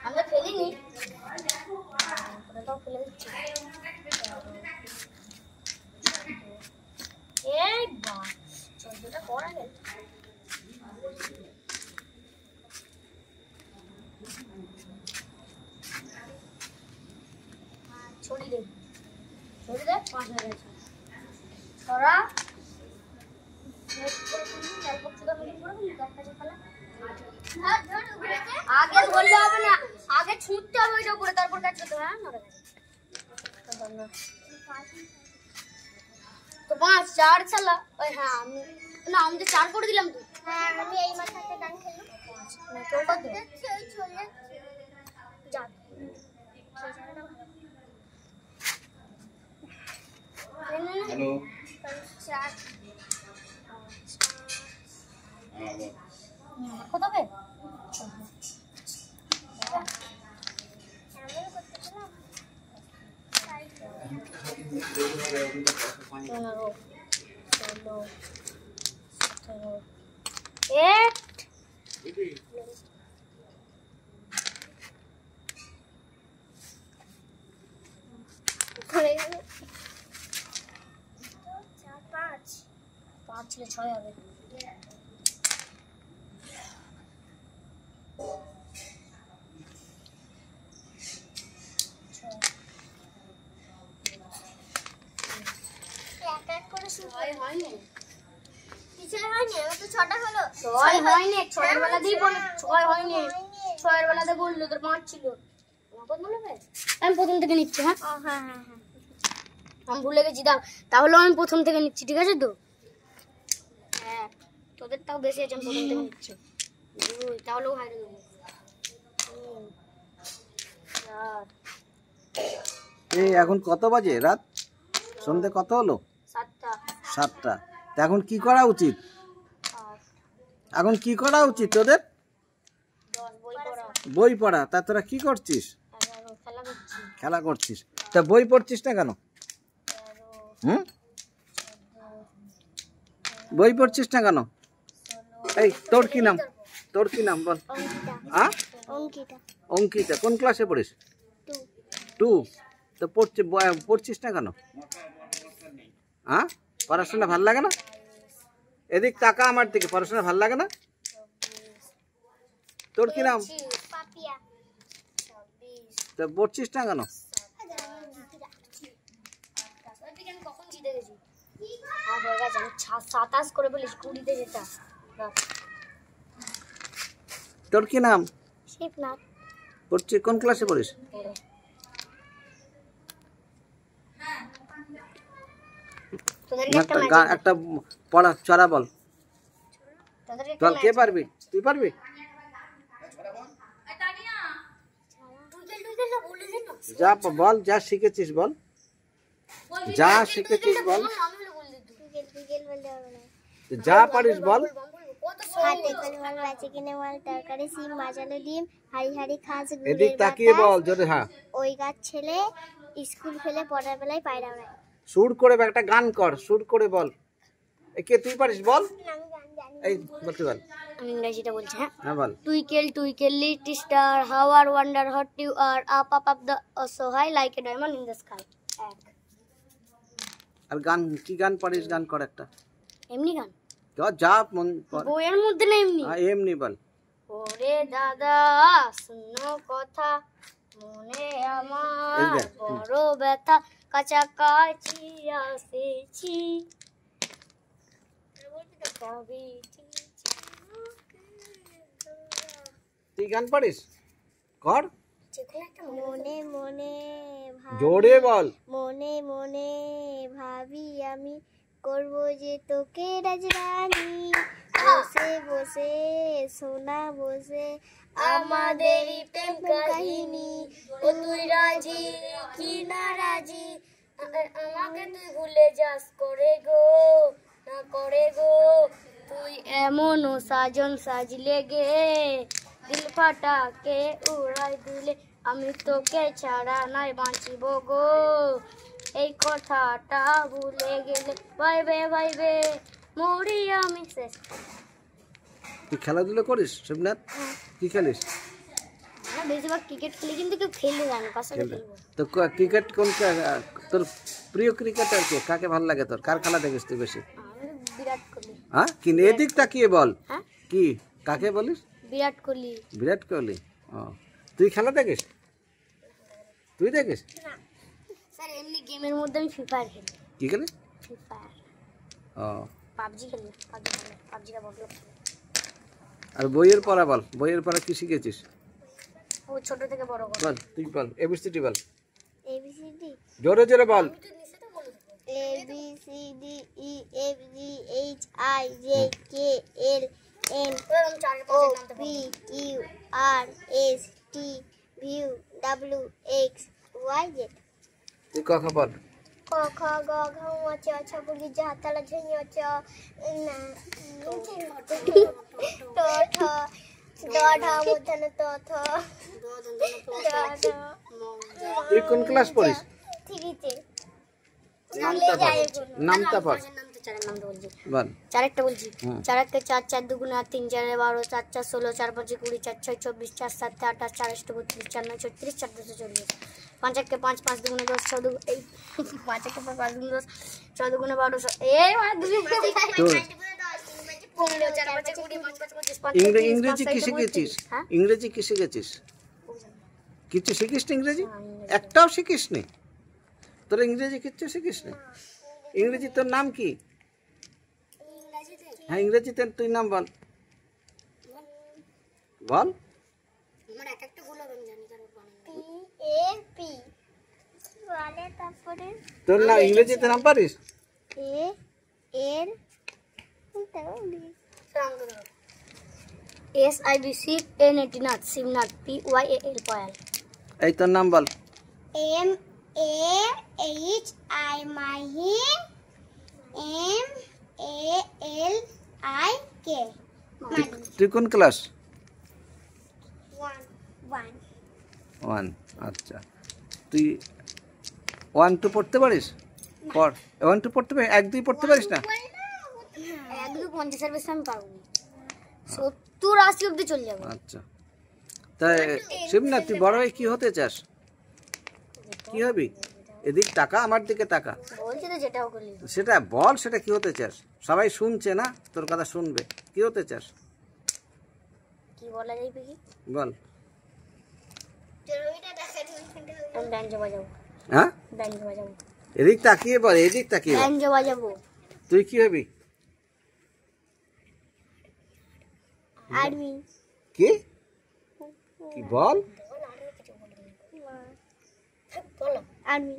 আমরা ফেলিনি, তো ফেলে দিচ্ছি। এই বা 14টা পড়া গেল। ছড়ি দে 5 হয়ে গেছে। তোরা আগে বললে হবে না, আগে ছুটতে হবে ওইটা উপরে, তারপর কাজ করতে হবে। তো 5 4 চালা ওই। হ্যাঁ না, আমি তো 4 করে দিলাম। তুই হ্যাঁ, আমি এই মাথাতে গান খেললাম না, তোর কত সেই চলে যা। হ্যালো 4 কত হবে? পাঁচ ছিল 6 হবে। হয়নি, 6 হয়নি। 6 বেলা দিয়ে বলে 6 হয়নি, 6 বেলাতে বললো তোর 5 ছিল। আমি প্রথম থেকে নিচ্ছি। হ্যাঁ হ্যাঁ হ্যাঁ হ্যাঁ, আমি ভুলে গেছি। তাহলে আমি প্রথম থেকে নিচ্ছি, ঠিক আছে তো? হ্যাঁ, তোদের তাও বেশি আছে, আমি প্রথম থেকে নিচ্ছি। তাহলেও হারিয়ে দেবো। এই এখন কত বাজে? রাত সন্ধ্যে কত হলো? 7টা। এখন কি করা উচিত? এখন কি করা উচিত তোদের? বই পড়া। তা তোরা কি করছিস? খেলা করছিস। তা বই পড়ছিস না কেন? বই পড়ছিস না কেন? এই তোর কি নাম? তোর কি নাম বল? অঙ্কিতা। কোন ক্লাসে পড়িস? 2। তো পড়ছিস না কেন? হ্যাঁ, পড়াশোনা ভাল লাগে না? এদিক তাকা আমার দিকে। পড়াশোনা ভাল লাগে না? তোর কি নাম? তো পড়ছিস না কেন? তোর কি নাম? পড়ছিস? কোন ক্লাসে পড়িস? একটা পড়া চড়া বল। বল, কে পারবি? তুই পারবি? যা বল, যা শিখেছিস বল, যা শিখেছিস বল, যা পারিস বল। এদিক তাকিয়ে বল যদি। হ্যাঁ, ওই গাছ ছেলে স্কুল ফেলে পড়ার বেলায় পায়রা ওড়ায়। সুর করে একটা গান কর, সুর করে বল। কে তুই পারিস বল? এই বলতে বল। আমি ইংরেজিটা বলছি। হ্যাঁ বল। Twinkle twinkle little star how are wonder what you are up up up the so high like a diamond in the sky. আর গান কি গান পারিস? গান কর একটা। এমনি গান যা মন বইয়ের মধ্যে না, এমনি। এমনি বল। ওরে দাদা শোনো কথা, মনে আমার বড় ব্যথা, কাছাকাছি আসেছি। তুই গান পারিস? কর। মনে মনে জোরে বল। মনে মনে ভাবি আমি করব যে তোকে রাজরানী, বসে বসে সোনা বসে আমাদের প্রেম কাহিনী। ও তুই রাজি কি না রাজি, আমাকে তুই ভুলে যাস করে গো না করে গো। তুই এমনও সাজন সাজলে গে, দিল ফাটাকে উড়াই দিলে আমি তোকে ছাড়া নাই বাঁচিব গো, এই কথাটা ভুলে গেলে ভাইবে ভাইবে মরি আমি শেষ। তুই খেলাধুলা করিস শিবনাথ? কি খেলিস? আমরা বেশিরভাগ ক্রিকেট খেলি, কিন্তু কেউ খেলে জানি পাশে খেলবো। তো ক্রিকেট কোন তোর প্রিয় ক্রিকেটার কে? কাকে ভালো লাগে তোর? কার খেলা দেখিস তুই বেশি? আমি বিরাট কোহলি। হ্যাঁ, কি এদিক তাকিয়ে বল। হ্যাঁ, কি কাকে বলিস? বিরাট কোহলি। বিরাট কোহলি। ও, তুই খেলা দেখিস? তুই দেখিস? স্যার এমনি গেমের মধ্যে আমি ফ্রি ফায়ার খেলি। কি খেলি? Free fire. ও, পাবজি খেলি। পাবজিটা বড়। আর বইয়ের পড়া বল। বইয়ের পড়া কি শিখেছিস? ও ছোট থেকে বড় করে। বল, তুই বল, এবিসিডি বল। এবিসিডি। জোরে জোরে বল। A B C D E F G H I J K L M O P Q R S T V W X Y Z। তুই ক খ বল। ক খ গ ঘ ঙ চ ছ বুগি যা তালা ঝ ঞ চ না ট ঠ ড ঢ মূর্ধন্য ত থ দ ঢ তুই কোন ক্লাস পড়িস? থ্রিতে। নামটা পড়। নামটা পড়। বল। চারেরটা বলছি। 4 1 4 4 2 8 3 4 12 4 4 16 4 5 20 4 6 24 4 7 28 4 32 4 9 36 4 10 40 5 1 5 5 2 10 6 2 5 1 5 5 2 10 6 2 12 এই মানে দুই ইংরেজি কি শিখেছিস? ইংরেজি কি শিখেছিস? কিছু শিখিস নি ইংরেজি? একটাও শিখিস নি? তোর ইংরেজি কিচ্ছু শিখিস নি? ইংরেজি তোর নাম কি? হ্যাঁ, ইংরেজিতে তুই নাম বল। বল। তোর নাম ইংরেজিতে নাম পারিস? SIBC N89 Shibnath PYAL Payal. এই তোর নাম বল। MAHI Mahim MALIK। তুই কোন ক্লাস? 1 1। আচ্ছা, তুই 1 2 পড়তে পারিস? পড়। 1 2 পড়তে পারিস? 1 2 পড়তে পারিস না? 1 2 50 এর বেশি আমি পারবো না। 70 80 অবধি চলে যাবো। আচ্ছা, তাই শিবনাথ তুই বড় হয়ে কি হতে চাস? কি হবি? এদিক টাকা, আমার দিকে টাকা। বলছি তো যেটাও করলি। সেটা বল, সেটা কি হতে চাস? সবাই শুনছে না, তোর কথা শুনবে। কি হতে চাস? কি বলা যাবে কি? বল। আমি ব্যাঞ্জো বাজাবো। হ্যাঁ, ব্যাঞ্জো বাজাবো। এদিক তাকিয়ে বল, এদিক তাকিয়ে বল। ব্যাঞ্জো বাজাবো। তুই কি হবি? আর্মি। কি কি বল? আর্মি।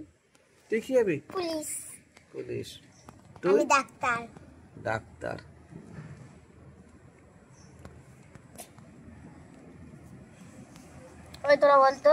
তুই কি হবি? পুলিশ। পুলিশ। আমি তুই? ডাক্তার। ডাক্তার। ওই তোরা বলতো